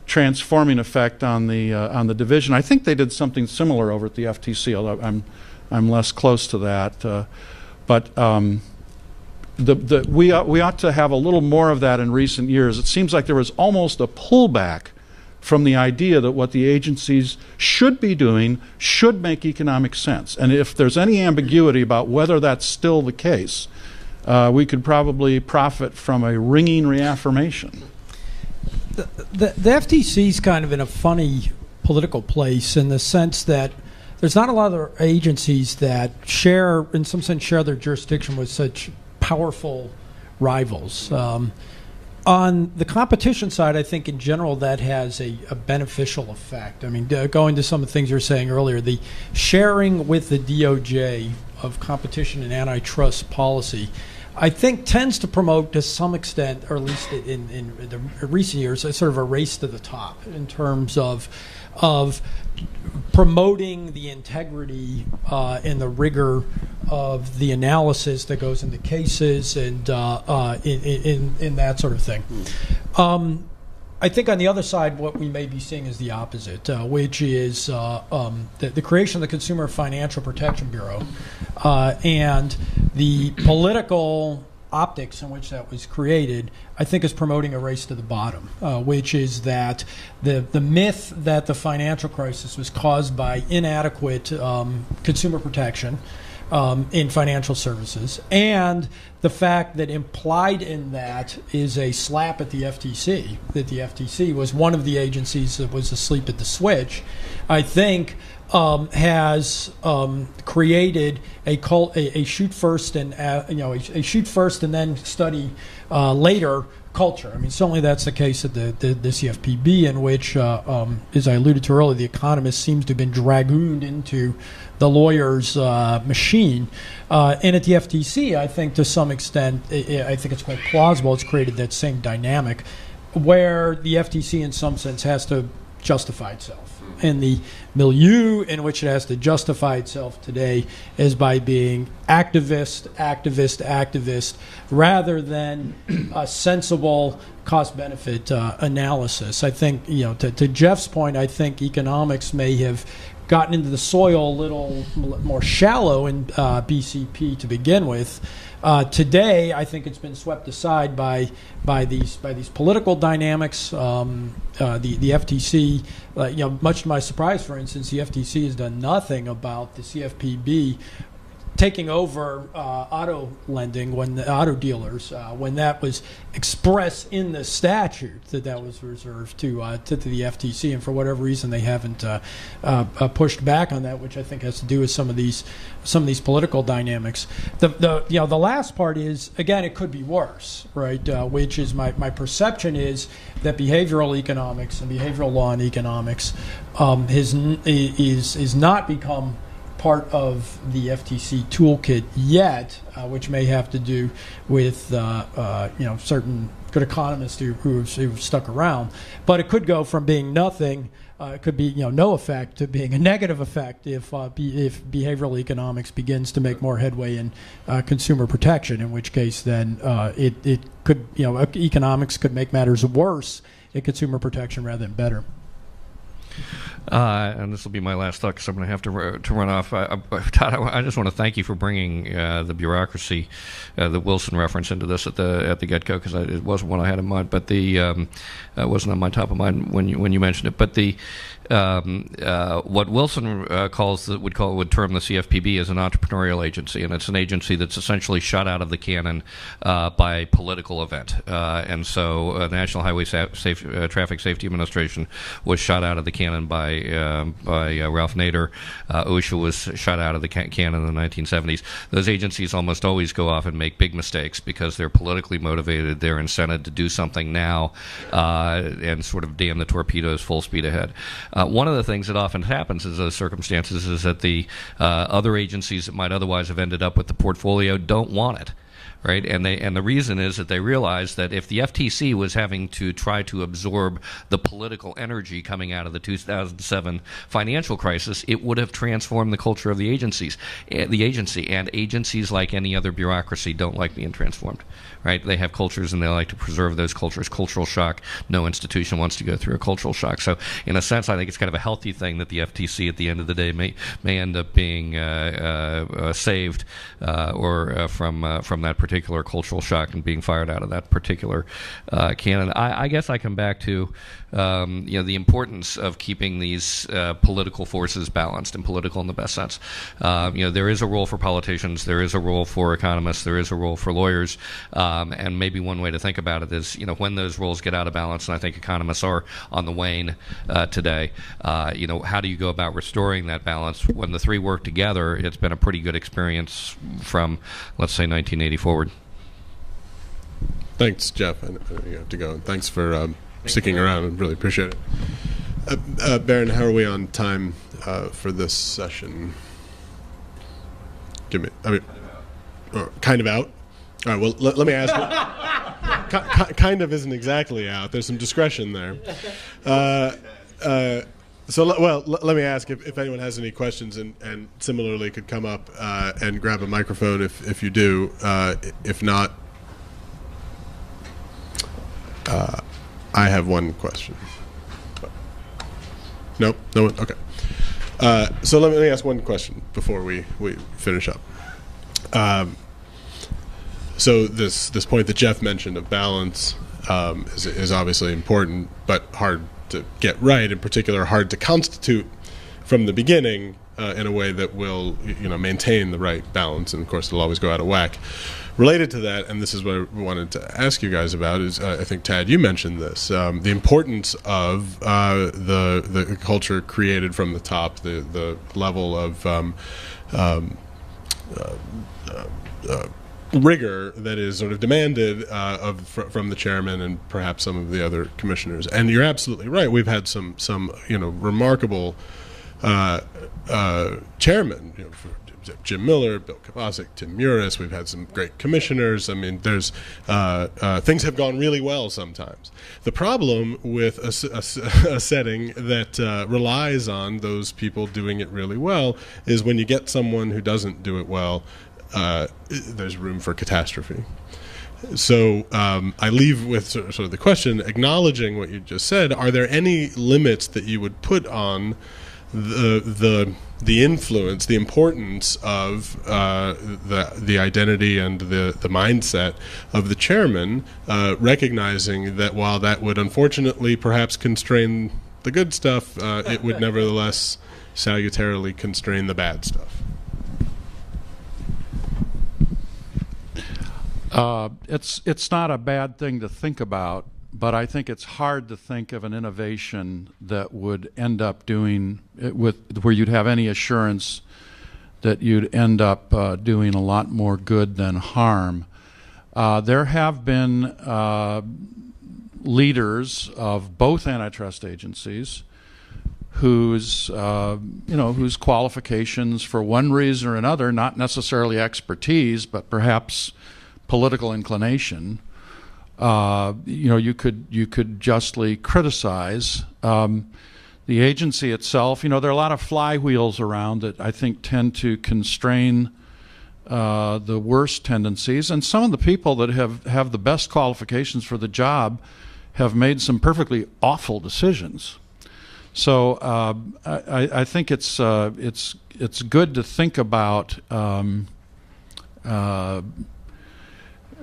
transforming effect on the division. I think they did something similar over at the FTC, although I'm less close to that. We ought to have a little more of that in recent years. It seems like there was almost a pullback from the idea that what the agencies should be doing should make economic sense. And if there's any ambiguity about whether that's still the case, we could probably profit from a ringing reaffirmation. The FTC is kind of in a funny political place in the sense that there's not a lot of agencies that in some sense, share their jurisdiction with such powerful rivals. On the competition side, I think in general that has a beneficial effect. I mean, going to some of the things you were saying earlier, the sharing with the DOJ of competition and antitrust policy, I think tends to promote to some extent, or at least in the recent years, a sort of a race to the top in terms of promoting the integrity and the rigor of the analysis that goes into cases and in that sort of thing. I think on the other side, what we may be seeing is the opposite, which is the creation of the Consumer Financial Protection Bureau and the political optics in which that was created, I think is promoting a race to the bottom, which is that the myth that the financial crisis was caused by inadequate consumer protection in financial services, and the fact that implied in that is a slap at the FTC, that the FTC was one of the agencies that was asleep at the switch, I think has created a shoot first and a shoot first and then study later culture. I mean, certainly that's the case at the CFPB, in which, as I alluded to earlier, the economist seems to have been dragooned into the lawyer's machine. And at the FTC, I think to some extent, I think it's quite plausible it's created that same dynamic where the FTC in some sense has to justify itself. And the milieu in which it has to justify itself today is by being activist, rather than a sensible cost-benefit analysis. I think, to Jeff's point, I think economics may have gotten into the soil a little more shallow in BCP to begin with. Today, I think it's been swept aside by these political dynamics. The FTC, much to my surprise, for instance, the FTC has done nothing about the CFPB taking over auto lending, when the auto dealers, when that was expressed in the statute that was reserved to the FTC, and for whatever reason they haven't pushed back on that, which I think has to do with some of these political dynamics. The last part is, again, it could be worse, right? Which is my perception is that behavioral economics and behavioral law and economics is not become part of the FTC toolkit yet, which may have to do with certain good economists who've stuck around. But it could go from being nothing, it could be no effect, to being a negative effect if behavioral economics begins to make more headway in consumer protection. In which case, then it could economics could make matters worse in consumer protection rather than better. And this will be my last thought because I'm going to have to run off. Todd, I just want to thank you for bringing the bureaucracy, the Wilson reference into this at the get-go, because it wasn't one I had in mind, but it wasn't on my top of mind when you mentioned it. But what Wilson would term the CFPB as an entrepreneurial agency, and it's an agency that's essentially shot out of the canon by political event. And so the National Highway Traffic Safety Administration was shot out of the canon by Ralph Nader. OSHA was shot out of the canon in the 1970s. Those agencies almost always go off and make big mistakes because they're politically motivated. They're incented to do something now and sort of dam the torpedoes full speed ahead. One of the things that often happens in those circumstances is that the other agencies that might otherwise have ended up with the portfolio don't want it. Right, and the reason is that they realize that if the FTC was having to try to absorb the political energy coming out of the 2007 financial crisis, it would have transformed the culture of the agency. And agencies, like any other bureaucracy, don't like being transformed. Right, they have cultures and they like to preserve those cultures. Cultural shock. No institution wants to go through a cultural shock. So, in a sense, I think it's kind of a healthy thing that the FTC, at the end of the day, may end up being saved from that particular cultural shock and being fired out of that particular canon. I guess I come back to the importance of keeping these political forces balanced and political in the best sense. There is a role for politicians, there is a role for economists, there is a role for lawyers, and maybe one way to think about it is, when those roles get out of balance, and I think economists are on the wane today, how do you go about restoring that balance? When the three work together, it's been a pretty good experience from, let's say, 1980 forward. Thanks, Jeff. I know you have to go. And thanks for sticking around. I really appreciate it. Baron, how are we on time for this session? Kind of out? All right, well, let me ask. Kind of isn't exactly out. There's some discretion there. Let me ask if anyone has any questions, and similarly could come up and grab a microphone if you do. If not, I have one question. Nope, no one. Okay. So let me ask one question before we finish up. So this point that Jeff mentioned of balance is obviously important, but hard to get right. In particular, hard to constitute from the beginning in a way that will maintain the right balance. And of course, it'll always go out of whack. Related to that, and this is what I wanted to ask you guys about, is I think, Tad, you mentioned this, the importance of the culture created from the top, the level of rigor that is sort of demanded from the chairman and perhaps some of the other commissioners. And you're absolutely right. We've had some remarkable chairmen, Jim Miller, Bill Kovacic, Tim Muris. We've had some great commissioners. I mean, there's things have gone really well sometimes. The problem with a setting that relies on those people doing it really well is when you get someone who doesn't do it well, there's room for catastrophe. So I leave with sort of the question, acknowledging what you just said, are there any limits that you would put on the influence, the importance of the identity and the mindset of the chairman, recognizing that while that would unfortunately perhaps constrain the good stuff, it would nevertheless salutarily constrain the bad stuff? It's not a bad thing to think about, but I think it's hard to think of an innovation that would end up doing it where you'd have any assurance that you'd end up doing a lot more good than harm. There have been leaders of both antitrust agencies whose qualifications, for one reason or another, not necessarily expertise, but perhaps political inclination, you could justly criticize. The agency itself, there are a lot of flywheels around that I think tend to constrain the worst tendencies, and some of the people that have the best qualifications for the job have made some perfectly awful decisions. So I think it's good to think about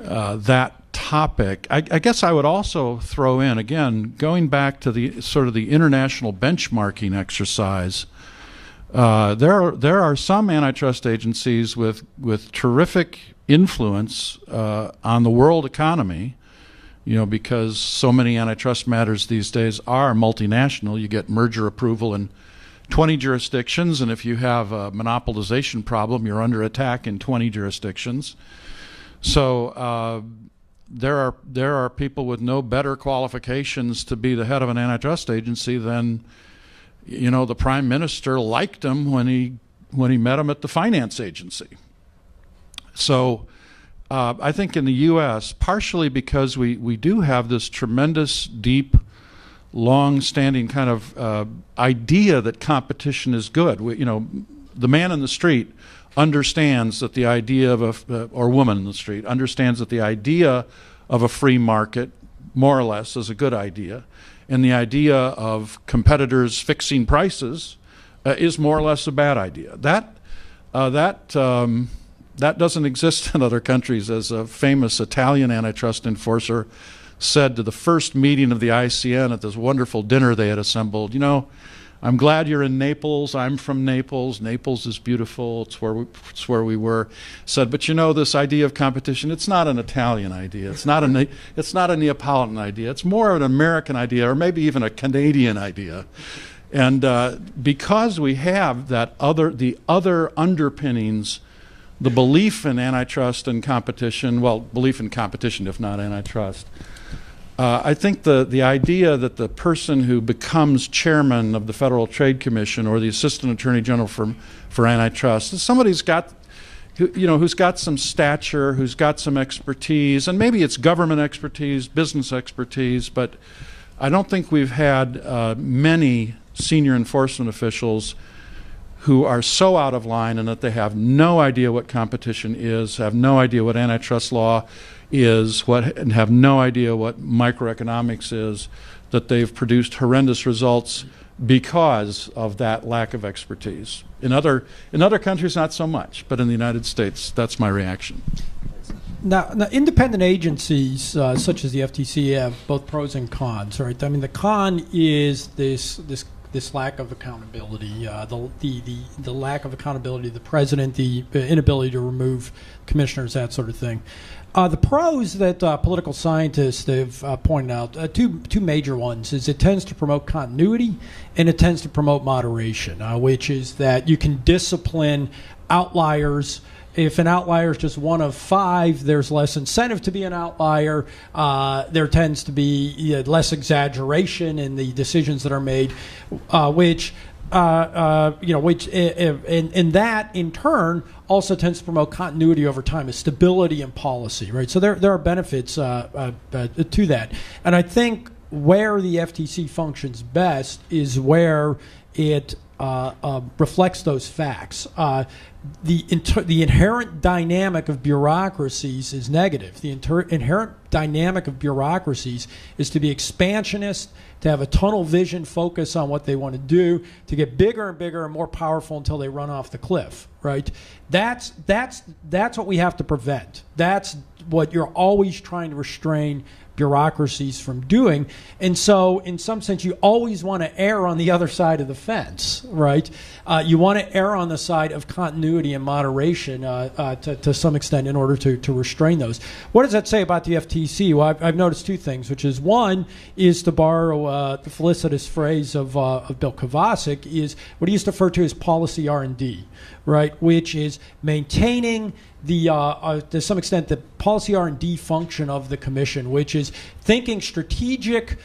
that topic. I guess I would also throw in, again, going back to the sort of the international benchmarking exercise. There are some antitrust agencies with terrific influence on the world economy, because so many antitrust matters these days are multinational. You get merger approval in 20 jurisdictions, and if you have a monopolization problem, you're under attack in 20 jurisdictions. So there are people with no better qualifications to be the head of an antitrust agency than, the prime minister liked him when he met him at the finance agency. So I think in the U.S., partially because we do have this tremendous, deep, long-standing kind of idea that competition is good. The man in the street understands that the idea of or woman in the street understands that the idea of a free market, more or less, is a good idea, and the idea of competitors fixing prices is more or less a bad idea. That doesn't exist in other countries, as a famous Italian antitrust enforcer said to the first meeting of the ICN at this wonderful dinner they had assembled. I'm glad you're in Naples. I'm from Naples. Naples is beautiful. It's where we were. Said, but this idea of competition, it's not an Italian idea. It's not a Neapolitan idea. It's more of an American idea, or maybe even a Canadian idea. And because we have the other underpinnings, the belief in antitrust and competition, belief in competition if not antitrust, I think the idea that the person who becomes chairman of the Federal Trade Commission or the Assistant Attorney General for antitrust is somebody who's got some stature, who's got some expertise, and maybe it's government expertise, business expertise, but I don't think we've had many senior enforcement officials who are so out of line and that they have no idea what competition is, have no idea what antitrust law is, and have no idea what microeconomics is, that they've produced horrendous results because of that lack of expertise. In other countries, not so much, but in the United States, that's my reaction. Now independent agencies such as the FTC have both pros and cons, right? I mean, the con is this lack of accountability, the lack of accountability of the president, the inability to remove commissioners, that sort of thing. The pros that political scientists have pointed out, two major ones, is it tends to promote continuity and it tends to promote moderation, which is that you can discipline outliers. If an outlier is just one of five, there's less incentive to be an outlier. There tends to be less exaggeration in the decisions that are made, which that in turn also tends to promote continuity over time, a stability in policy, right? So there are benefits to that, and I think where the FTC functions best is where it reflects those facts. The inherent dynamic of bureaucracies is negative. The inherent dynamic of bureaucracies is to be expansionist, to have a tunnel vision focus on what they want to do, to get bigger and bigger and more powerful until they run off the cliff, right? That's what we have to prevent. That's what you're always trying to restrain bureaucracies from doing. And so in some sense you always want to err on the other side of the fence, right? You want to err on the side of continuity and moderation to some extent in order to restrain those. What does that say about the FTC? Well, I've noticed two things, which is one is, to borrow the felicitous phrase of Bill Kovacic, is what he used to refer to as policy R&D, right? Which is maintaining to some extent the policy R&D function of the commission, which is thinking strategic,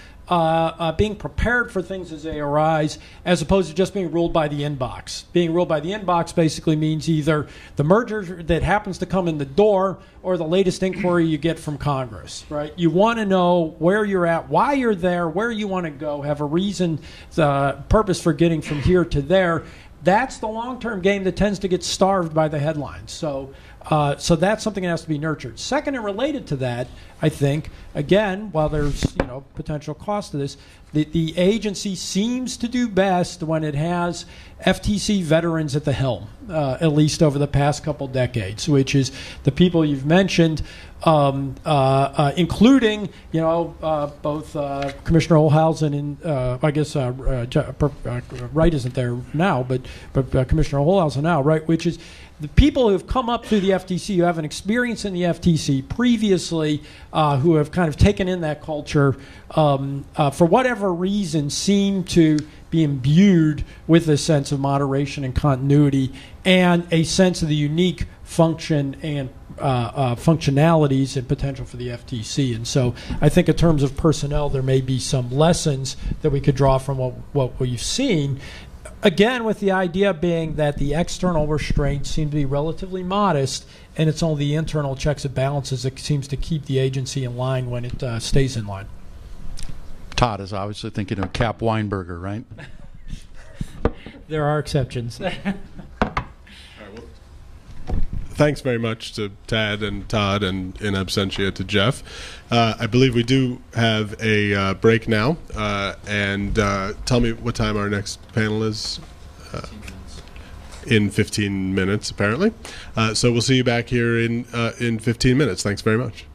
being prepared for things as they arise, as opposed to just being ruled by the inbox. Being ruled by the inbox basically means either the merger that happens to come in the door or the latest inquiry you get from Congress, right? You want to know where you're at, why you're there, where you want to go, have a reason, purpose for getting from here to there. That's the long-term game that tends to get starved by the headlines. So So that's something that has to be nurtured. Second, and related to that, I think, again, while there's potential cost to this, the agency seems to do best when it has FTC veterans at the helm, at least over the past couple decades, which is the people you've mentioned, including both Commissioner Olhausen and I guess Wright isn't there now, but Commissioner Olhausen now, right, which is the people who have come up through the FTC, who have an experience in the FTC previously, who have kind of taken in that culture, for whatever reason, seem to be imbued with a sense of moderation and continuity and a sense of the unique function and functionalities and potential for the FTC. And so I think in terms of personnel, there may be some lessons that we could draw from what we've seen. Again, with the idea being that the external restraints seem to be relatively modest, and it's only the internal checks and balances that seems to keep the agency in line when it stays in line. Todd is obviously thinking of Cap Weinberger, right? There are exceptions. Thanks very much to Tad and Todd, and in absentia to Jeff. I believe we do have a break now, and tell me what time our next panel is. In 15 minutes, apparently. So we'll see you back here in 15 minutes. Thanks very much.